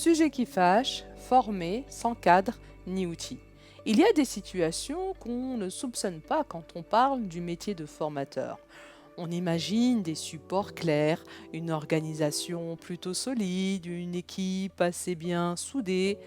Sujet qui fâche, formé sans cadre ni outils. Il y a des situations qu'on ne soupçonne pas quand on parle du métier de formateur. On imagine des supports clairs, une organisation plutôt solide, une équipe assez bien soudée,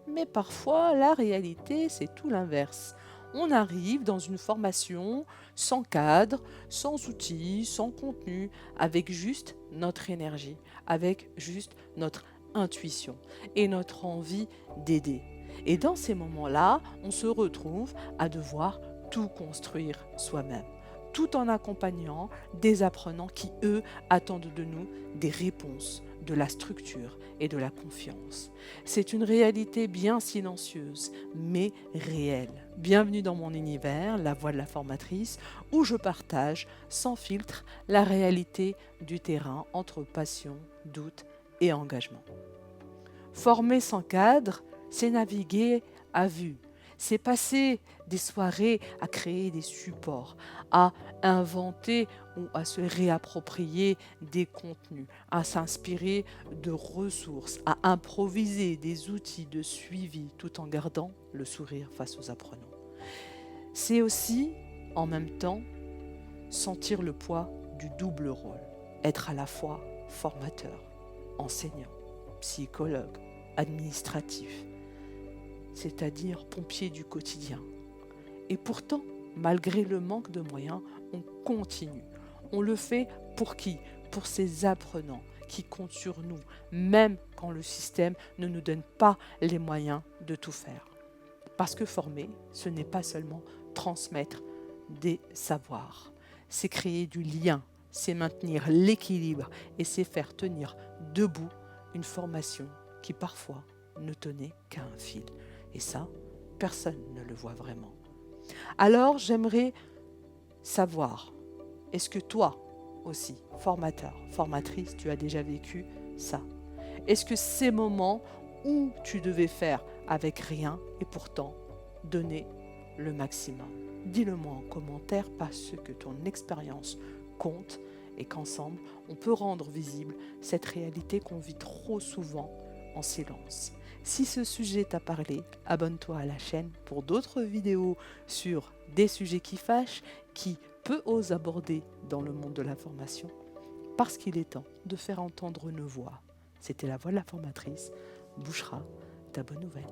mais parfois la réalité c'est tout l'inverse. On arrive dans une formation sans cadre, sans outils, sans contenu, avec juste notre énergie, avec juste notre intuition et notre envie d'aider. Et dans ces moments-là, on se retrouve à devoir tout construire soi-même, tout en accompagnant des apprenants qui, eux, attendent de nous des réponses, de la structure et de la confiance. C'est une réalité bien silencieuse, mais réelle. Bienvenue dans mon univers, la voix de la formatrice, où je partage sans filtre la réalité du terrain entre passion, doute et engagement. Former sans cadre, c'est naviguer à vue. C'est passer des soirées à créer des supports, à inventer ou à se réapproprier des contenus, à s'inspirer de ressources, à improviser des outils de suivi tout en gardant le sourire face aux apprenants. C'est aussi, en même temps, sentir le poids du double rôle, être à la fois formateur, enseignant, psychologue, administratif, c'est-à-dire pompier du quotidien. Et pourtant, malgré le manque de moyens, on continue. On le fait pour qui? Pour ces apprenants qui comptent sur nous, même quand le système ne nous donne pas les moyens de tout faire. Parce que former, ce n'est pas seulement transmettre des savoirs, c'est créer du lien, c'est maintenir l'équilibre et c'est faire tenir debout une formation qui parfois ne tenait qu'à un fil. Et ça, personne ne le voit vraiment. Alors j'aimerais savoir, est-ce que toi aussi, formateur, formatrice, tu as déjà vécu ça? Est-ce que ces moments où tu devais faire avec rien et pourtant donner le maximum? Dis-le-moi en commentaire parce que ton expérience compte et qu'ensemble, on peut rendre visible cette réalité qu'on vit trop souvent en silence. Si ce sujet t'a parlé, abonne-toi à la chaîne pour d'autres vidéos sur des sujets qui fâchent, qui peu osent aborder dans le monde de la formation, parce qu'il est temps de faire entendre nos voix. C'était la voix de la formatrice, Bouchra, ta bonne nouvelle.